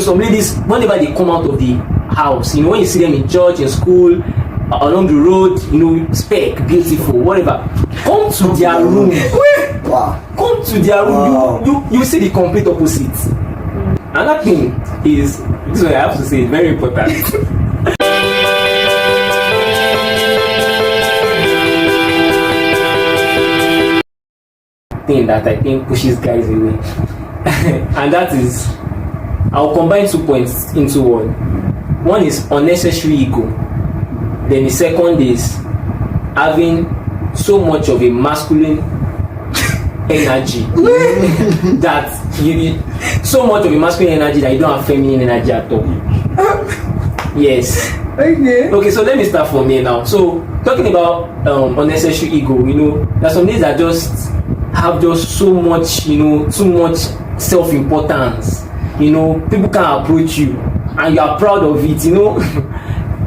some ladies, whenever they come out of the house, when you see them in church, in school, along the road, spec, beautiful, whatever, come to their room. Wow. Come to their room. Wow. You see the complete opposite. Another thing is, this one I have to say, is very important. Thing that I think pushes guys away. And that is, I'll combine 2 points into one. One is unnecessary ego. Then the second is having so much of a masculine energy that so much of a masculine energy that you don't have feminine energy at all. Yes. Okay, so let me start from here now. So talking about unnecessary ego, there's some days that just have just so much, too much self-importance. People can approach you and you are proud of it,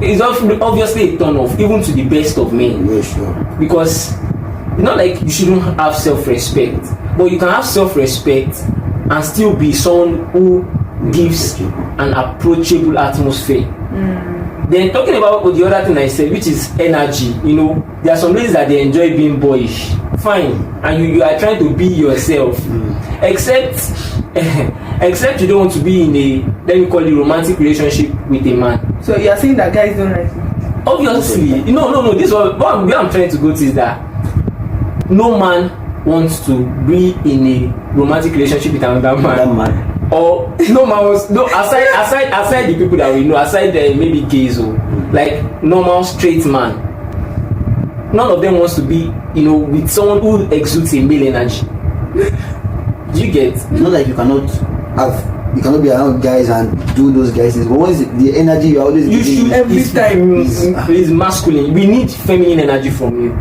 It's obviously a turn off, even to the best of men. Yeah, sure. Because it's not like you shouldn't have self-respect, but you can have self-respect and still be someone who gives an approachable atmosphere. Then talking about the other thing I said, which is energy, there are some ladies that they enjoy being boyish. Fine, and you are trying to be yourself. Except you don't want to be in a, let me call it, romantic relationship with a man. So you are saying that guys don't like it? Obviously, no. This one, where I'm trying to go to is that no man wants to be in a romantic relationship with another man. Or no man wants, aside the people that we know, aside maybe gays or like normal straight man. None of them wants to be, with someone who exudes a male energy. Do you get? It's not like you cannot be around guys and do those guys things. But once the energy you are always giving every time is masculine. We need feminine energy from you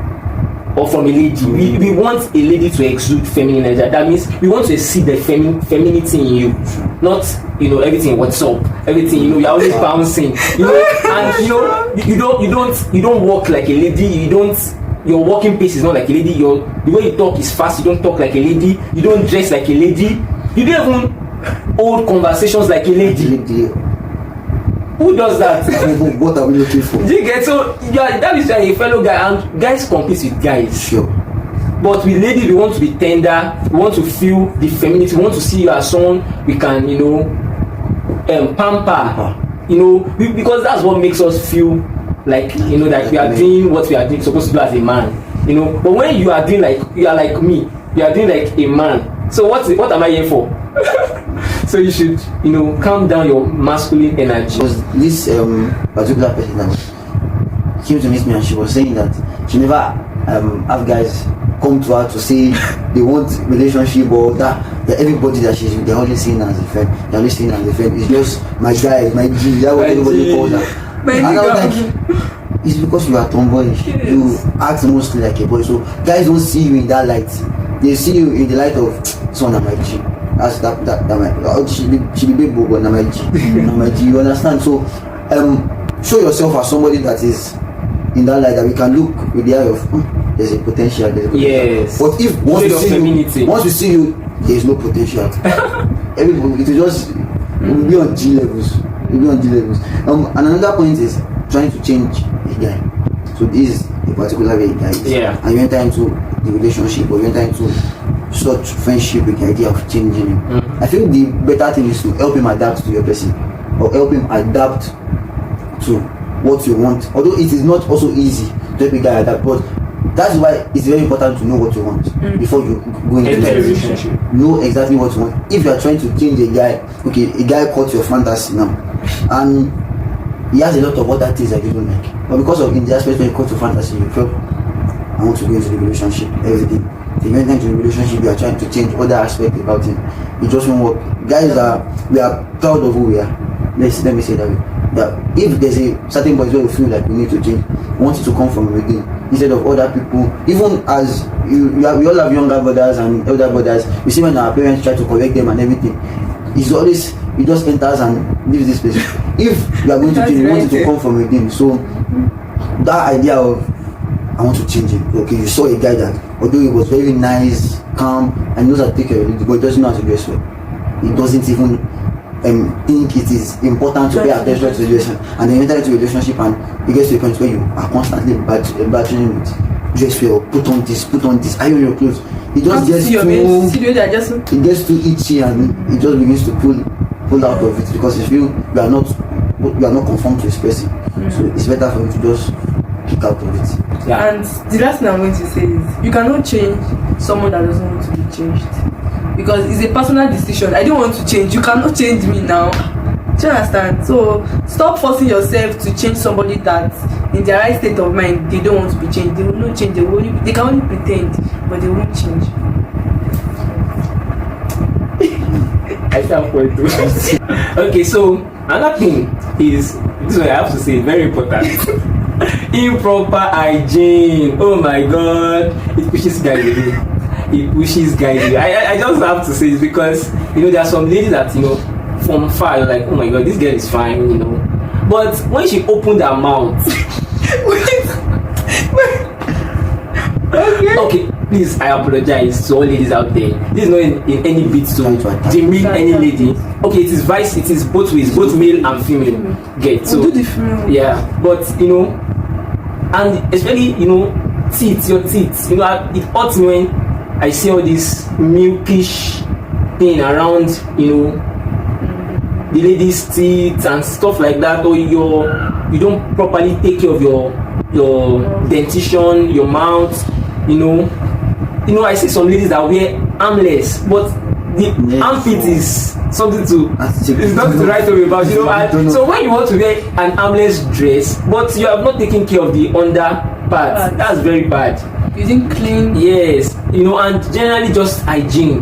or from a lady. We want a lady to exude feminine energy. That means we want to see the femininity in you, not everything. What's up? Everything you're always bouncing. And you don't walk like a lady. Your walking pace is not like a lady. The way you talk is fast. You don't talk like a lady. You don't dress like a lady. You don't even hold conversations like a lady. Who does that? What are we looking for? Do you get? So that is a fellow guy, and guys compete with guys. Sure. But with ladies, we want to be tender. We want to feel the femininity. We want to see you as someone we can, pamper. Because that's what makes us feel like that we are doing what we are doing supposed to do as a man. But when you are doing you are like me, you are doing like a man. So what am I here for? So you should calm down your masculine energy. Because this particular person that came to meet me and she was saying that she never have guys come to her to say they want relationship or that everybody that she's with, they're always seeing as a friend. They're always seeing as a friend. It's just my guy, my G. That's what everybody calls her. And I was like, it's because you are tomboyish. Yes. You act mostly like a boy. So guys don't see you in that light. They see you in the light of someone that my G. That's that my she be big but na my G. Na my G. You understand? So show yourself as somebody that is in that light that we can look with the eye of there's a potential. Yes. But if once we see you, there is no potential. Everybody, it will just will be on G levels. And another point is trying to change a guy. So this is a particular way a guy is. Yeah. And you enter into the relationship or you enter into such friendship with the idea of changing him. Mm-hmm. I think the better thing is to help him adapt to your person or help him adapt to what you want. Although it is not also easy to help a guy adapt, but that's why it's very important to know what you want before you go into the relationship. Know exactly what you want. If you are trying to change a guy, okay, a guy caught your fantasy now, and he has a lot of other things that you don't like, but because of in the aspect when you caught your fantasy, you feel I want to go into the relationship, everything. If you enter into the relationship, you are trying to change other aspects about him. It just won't work. Guys we are proud of who we are. Let me say that way. That if there's a certain point where you feel like we need to change, we want it to come from within instead of other people. Even as we all have younger brothers and elder brothers, we see when our parents try to correct them and everything. It's always it just enters and leaves this place. If you are going to change, you want it to come from within. So that idea of I want to change it. Okay, you saw a guy that although he was very nice, calm, and knows how to take care of it, but he doesn't know how to dress well. He doesn't even think it is important to pay attention to the relationship, and then you enter into a relationship and it gets to a point where you are constantly battling with dress well, put on this, iron your clothes. It just gets it gets too itchy and it just begins to pull out of it because you feel you are not conformed to this person. So it's better for you to just kick out of it. Yeah. And the last thing I'm going to say is you cannot change someone that doesn't want to be changed. Because it's a personal decision. I don't want to change. You cannot change me now. Do you understand? So stop forcing yourself to change somebody that in their right state of mind they don't want to be changed. They will not change. They can only pretend, but they won't change. I can't point to. Okay, so another thing is this one I have to say very important. Improper hygiene. Oh my god, it pushes guys away. It pushes guys away. I just have to say it because there are some ladies that from far you're like, oh my god, this girl is fine, but when she opened her mouth. Okay, please, I apologize to all ladies out there. This is not in any bit to demean any lady. Okay, it is both ways, both male and female. Get so yeah, but and especially teeth, your teeth. It hurts me when I see all this milkish thing around the lady's teeth and stuff like that, or you don't properly take care of your dentition, your mouth. I see some ladies that wear armless, but the armpit is something to it's not the right way about so when you want to wear an armless dress but you have not taken care of the under part, that's very bad. You didn't clean. Yes, and generally just hygiene.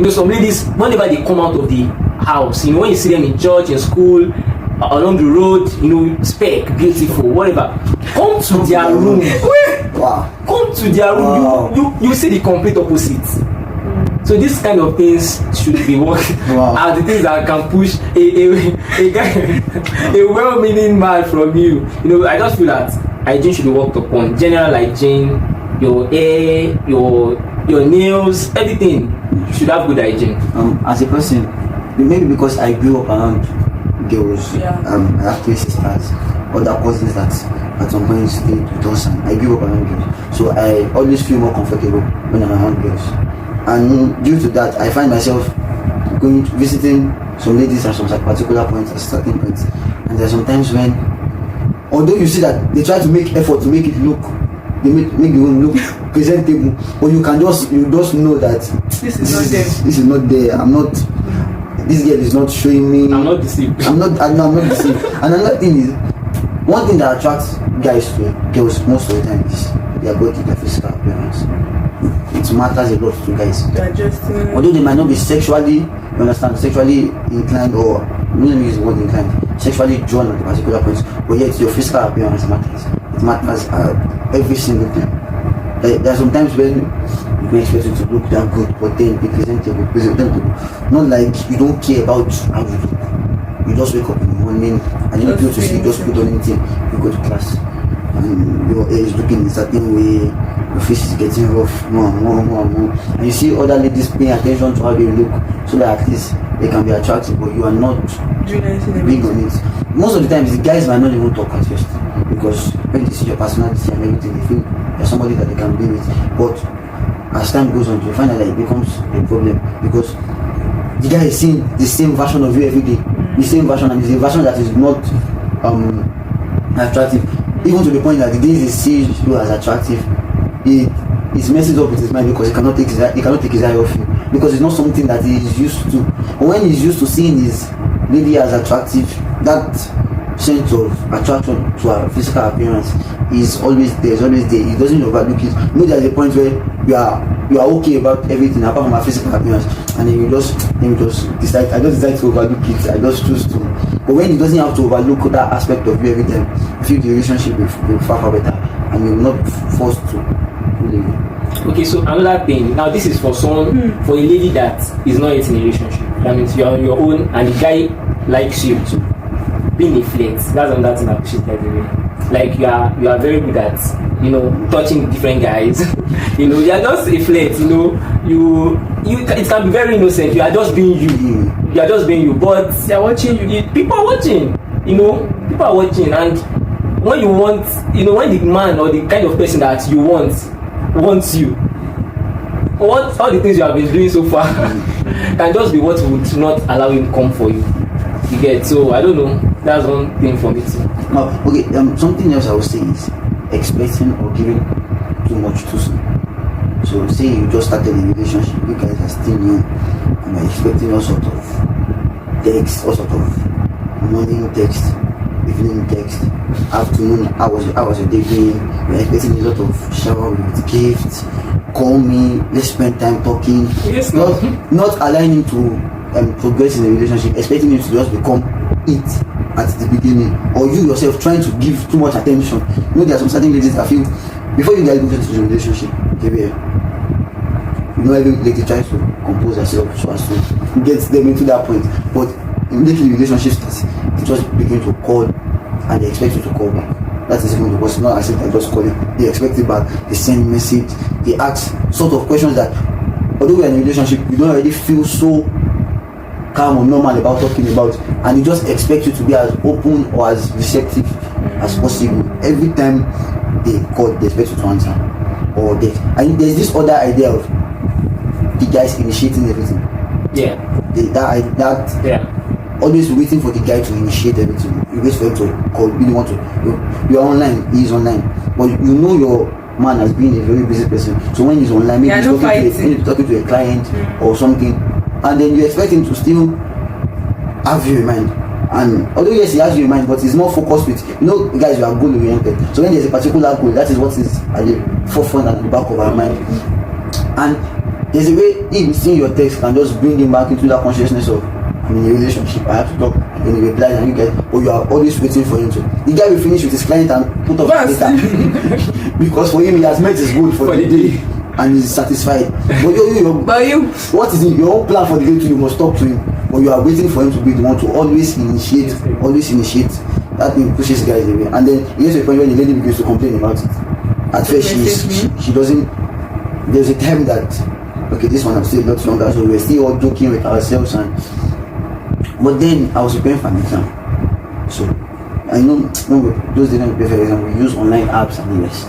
Some ladies, whenever they come out of the house, when you see them in church, in school, along the road, speck, beautiful, whatever, come to their room. Wow. Come to their room. Wow. You see the complete opposite. So these kind of things should be working as the things that can push a guy, a well-meaning man from you. I just feel that hygiene should be worked upon. General hygiene, your hair, your nails, everything should have good hygiene. As a person, maybe because I grew up around girls, I have 3 sisters, other cousins that at some point stayed with us, and I grew up around girls. So I always feel more comfortable when I'm around girls. And due to that, I find myself visiting some ladies at some particular points, at certain points. And there are some times when, although you see that they try to make effort to make it look, they make the room look presentable, but you just know that this is not there. This girl is not showing me. I'm not deceived. I'm not deceived. And another thing is, one thing that attracts guys to girls most of the time is their body, their physical appearance. It matters a lot to guys. Although they might not be sexually inclined, or let me use the word inclined, sexually drawn at a particular point, but yet your physical appearance matters. It matters every single time. There are some times when you may expect you to look that good, but then be presentable. Not like you don't care about how you look. You just wake up in the morning and you don't feel to see, you just put on anything, you go to class. And your hair is looking in a certain way, your face is getting rough more and more. And you see other ladies paying attention to how they look so that at least they can be attractive, but you are not big on it. Most of the times, the guys might not even talk at first because when they see your personality and everything, they feel you're somebody that they can be with. But as time goes on, you find that it becomes a problem because the guy is seeing the same version of you every day, the same version, and it's a version that is not attractive. Even to the point that the days he sees you as attractive, it messes up with his mind because he cannot take his eye off you because it's not something that he is used to. But when he's used to seeing his lady as attractive, that sense of attraction to her physical appearance is always there. He doesn't overlook it. There's a point where you are okay about everything apart from her physical appearance, and then you just decide to overlook it. I just choose to. But when he doesn't have to overlook that aspect of you every time, I feel the relationship will far better, and you're not forced to leave. Okay, so another thing. Now this is for someone, for a lady that is not yet in a relationship. That means you're on your own, and the guy likes you too. Being a flirt, that's another thing that pushes guys away. Like you are very good at touching different guys. You are just a flirt. It can be very innocent. You are just being you. you are just being you, but They are watching you. people are watching. You know, people are watching, and when you want, you know, when the man or the kind of person that you want wants you, what all the things you have been doing so far can just be what would not allow him come for you. You get? So I don't know. That's one thing for me too. Now, okay, something else I would say is expecting or giving too much too soon. So say you just started a relationship, you guys are still new, and you're expecting all sort of text, all sort of morning text, evening text, afternoon, how was your day going? You're expecting a lot of shower with gifts, call me, let's spend time talking. Yes, not allowing him to progress in the relationship, expecting him to just become it at the beginning, or you yourself trying to give too much attention. You know, there are some certain ladies that feel before you guys go into the relationship, you know, every lady tries to compose herself so as to get them into that point, but immediately the relationship starts, they just begin to call and they expect you to call back. That is even because not as if they just call you, they expect it back, they send message, they ask sort of questions that although we're in a relationship, you don't already feel so calm or normal about talking about, and you just expect you to be as open or as receptive as possible. Every time they call, they expect you to answer. Or they, and there's this other idea of the guys initiating everything. Yeah. Always waiting for the guy to initiate everything. You wait for him to call. You don't want to. You're online. He's online, but you know your man has been a very busy person. So when he's online, maybe he's talking to a client or something, and then you expect him to still have you in mind. And although yes, he has you in mind, but he's more focused with, you know, guys, you are goal oriented. So when there's a particular goal, that is what is at the forefront and at the back of our mind. And there's a way him seeing your text can just bring him back into that consciousness of, I'm in a relationship, I have to talk, and he replies, and you get, or you are always waiting for him to. The guy will finish with his client and put up his data. Because for him, he has met his goal for the day and he's satisfied. But you, what is in your own plan for the day too? You must talk to him. But you are waiting for him to be the one to always initiate. That thing pushes guys away. And then here's a point when the lady begins to complain about it. At first she doesn't. There's a time that, okay, this one I'm still a lot younger, so we're still all joking with ourselves, and but then I was preparing for an exam. So I know those didn't prepare for exam, we use online apps and the rest.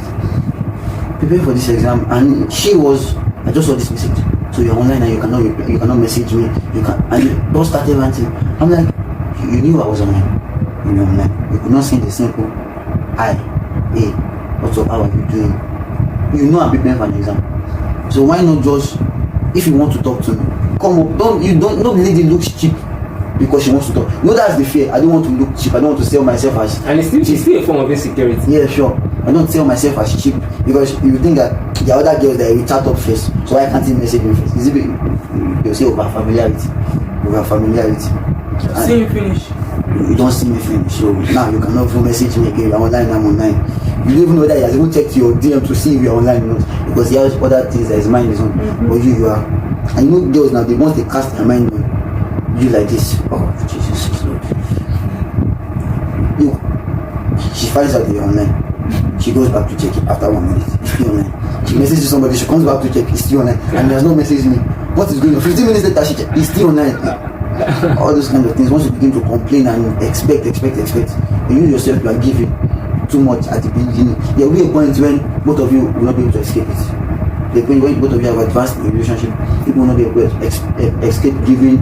Prepare for this exam, and I just saw this message. So you're online and you cannot message me. And you don't start ranting. I'm like, you knew I was online. You were online. You could not send a simple hi, hey, what's up, how are you doing? You know I'm preparing for an exam. So why not just, if you want to talk to me, come up. Don't lady looks cheap because she wants to talk. No, that's the fear. I don't want to look cheap. I don't want to sell myself as, and it's still a form of insecurity. Yeah, sure. I don't sell myself as cheap because you think that the other girls that will chat up first, so why can't he message me first? Is it they'll say over familiarity? See you finish. You don't see me finish, so now you cannot even message me again. I'm online. You don't even know that he has even checked your DM to see if you're online or not, because he has other things that his mind is on. But you are, and you know girls now, once they cast their mind on you like this, oh Jesus Lord. She finds out that you're online. She goes back to check it after 1 minute. It's still online. She messages somebody, she comes back to check, it's still online. And he has not messaged me. What is going on? 15 minutes later, she check, it's still online. All those kind of things. Once you begin to complain and expect, you yourself, you are giving too much at the beginning. There will be a point when both of you will not be able to escape it. The point when both of you have advanced in a relationship, people will not be able to escape giving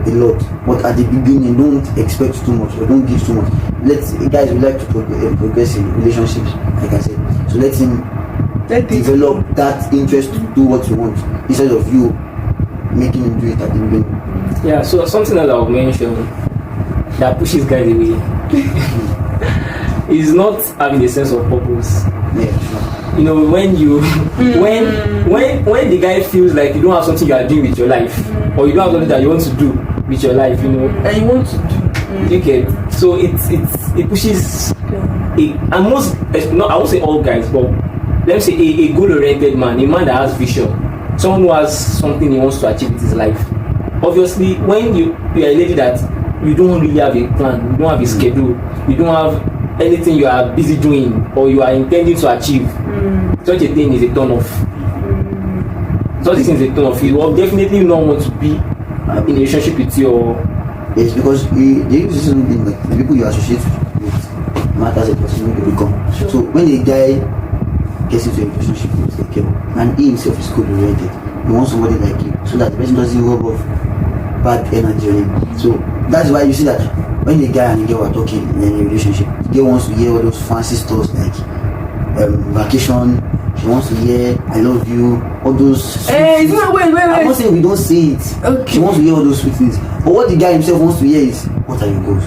a lot. But at the beginning, don't expect too much or don't give too much. Guys, we like to progress in relationships, like I said. So let him develop that interest to do what you want instead of you making him do it at the beginning. Yeah, so something that I'll mention that pushes guys away is not having a sense of purpose. Yeah, sure. You know, when you when the guy feels like you don't have something you are doing with your life, or you don't have something that you want to do with your life, you know, and you want to do. Okay, so it pushes and most, I won't say all guys, but let me say a goal-oriented man, a man that has vision, someone who has something he wants to achieve with his life. Obviously, when you are a lady that you don't really have a plan, you don't have a schedule, you don't have anything you are busy doing or you are intending to achieve, such a thing is a turn off. Such a thing is a turn off. You will definitely not want to be in a relationship with you? Or Yes, because they use something like the people you associate with matters a person who they become. Sure. So when a guy gets into a relationship with a girl and he himself is cold oriented, he wants somebody like you so that the person doesn't rub off bad energy on him. So that's why you see that when a guy and a girl are talking in a relationship, the girl wants to hear all those fancy stuff like vacation. She wants to hear "I love you," all those. Hey, wait. I'm not saying we don't say it. Okay. She wants to hear all those sweet things. But what the guy himself wants to hear is, what are your goals?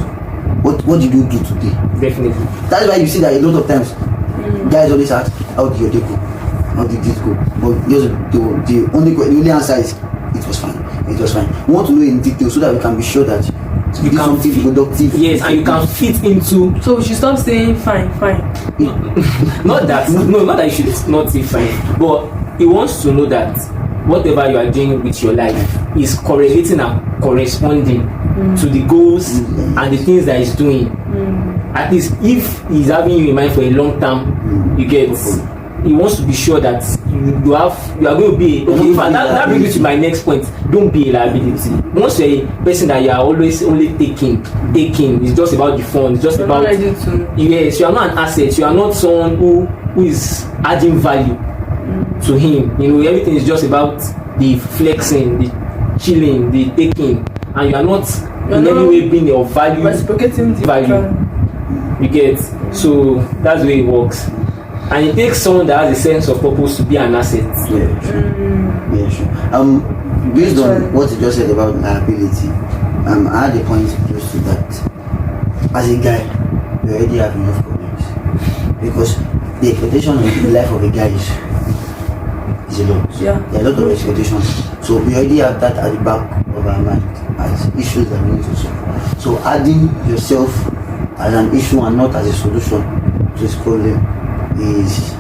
What did you do today? definitely. That's why you see that a lot of times guys always ask, how did your day go? How did this go? But just the only answer is, it was fine. It was fine. We want to know in detail so that we can be sure that You do can something productive. Yes, and you can fit into. So we should stop saying fine. Not that. No, not that you should not say fine, but he wants to know that whatever you are doing with your life is correlating and corresponding to the goals and the things that he's doing. At least if he's having you in mind for a long term, you get. He wants to be sure that you are going to be okay. In fact, that brings me to my next point. Don't be a liability. Once you're a person that you are always only taking, it's just about the fun. It's just You're about not ready to. yes. You are not an asset. You are not someone who is adding value to him. You know, everything is just about the flexing, the chilling, the taking, and you are not in any way being of value. Reciprocating the Value. You get. So that's the way it works. And it takes someone that has a sense of purpose to be an asset. Yeah, sure. Yeah, sure. Based on what you just said about liability, I had a point close to that. As a guy, you already have enough problems because the expectation of the life of a guy is a lot. Yeah. There are a lot of expectations. So we already have that at the back of our mind as issues that we need to solve. So adding yourself as an issue and not as a solution to this problem is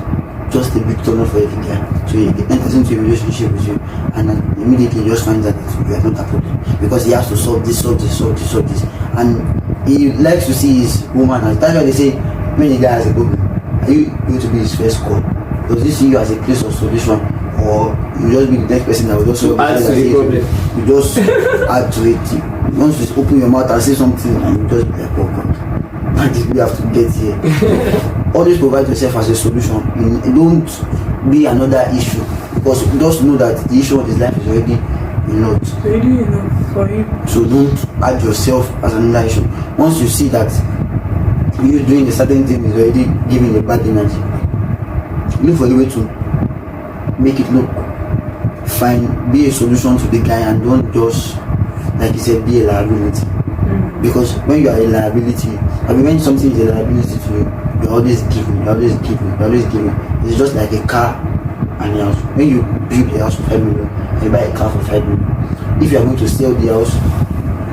just a big turn off for every guy. So he enters into a relationship with you and then immediately just finds out that you are not a problem because he has to solve this. And he likes to see his woman as. That's why they say when a guy has a problem, are you going to be his first call? Does he see you as a place of solution, or you just be the next person that will just solve Add to the problem. You just add to it. Once you open your mouth and say something and you just be like, oh God, why did we have to get here? Always provide yourself as a solution. Don't be another issue because just know that the issue of his life is already a lot. Really enough for him. So don't add yourself as another issue. Once you see that you doing a certain thing is already giving a bad energy, look for a way to make it look fine. Be a solution to the guy and don't just, like you said, be a liability. Because when you are a liability, when something is a liability to you, you're always giving. It's just like a car and a house. When you build a house for 5 million, you buy a car for 5 million. If you are going to sell the house,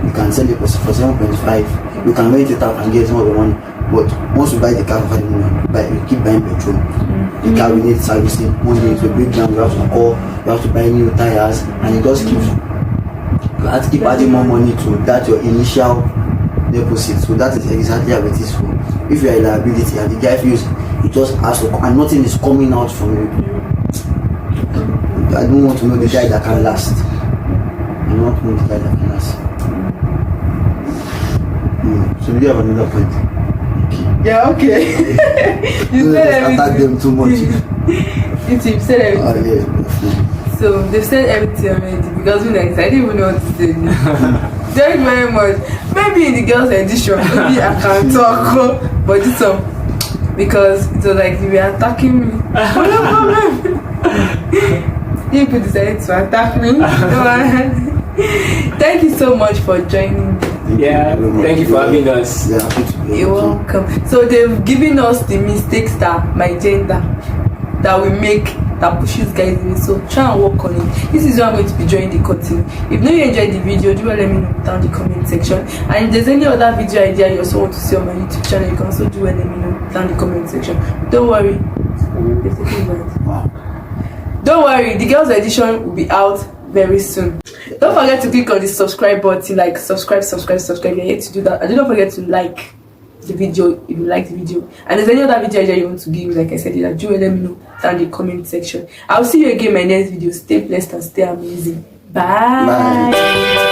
you can sell it for 7.5. You can rent it out and get some of the money. But once you buy the car for 5 million, you keep buying petrol. The car will need servicing. One day it will break down, you have to call, you have to buy new tires, and it just keeps. You have to keep adding more money to that your initial deposit. So that is exactly how it is for. If you are a liability and the guy feels he just has to, and nothing is coming out from you, I don't want to know the guy that can last. I don't want to know the guy that can last. So do you have another point? Yeah, okay. You said everything. Attack them too much. You said everything. Yeah. So they've said everything already because when I didn't even know what to say. Thank you very much. Maybe in the girls' edition, maybe I can talk, but this one because it was like you were attacking me. No problem. People decided to attack me. Thank you so much for joining. Thank you for having us. Yeah, happy to be here. You're welcome. So they've given us the mistakes that my gender that we make that pushes guys away. So try and work on it. This is where I'm going to be drawing the curtain. If you enjoyed the video, do let me know down in the comment section. And if there's any other video idea you also want to see on my YouTube channel, you can also let me know down in the comment section. Don't worry. Wow. Don't worry, the girls edition will be out very soon. Don't forget to click on the subscribe button, like subscribe. You're here to do that. And don't forget to like the video if you like the video. And if there's any other video idea you want to give, like I said, do let me know down in the comment section. I'll see you again in my next video. Stay blessed and stay amazing. Bye.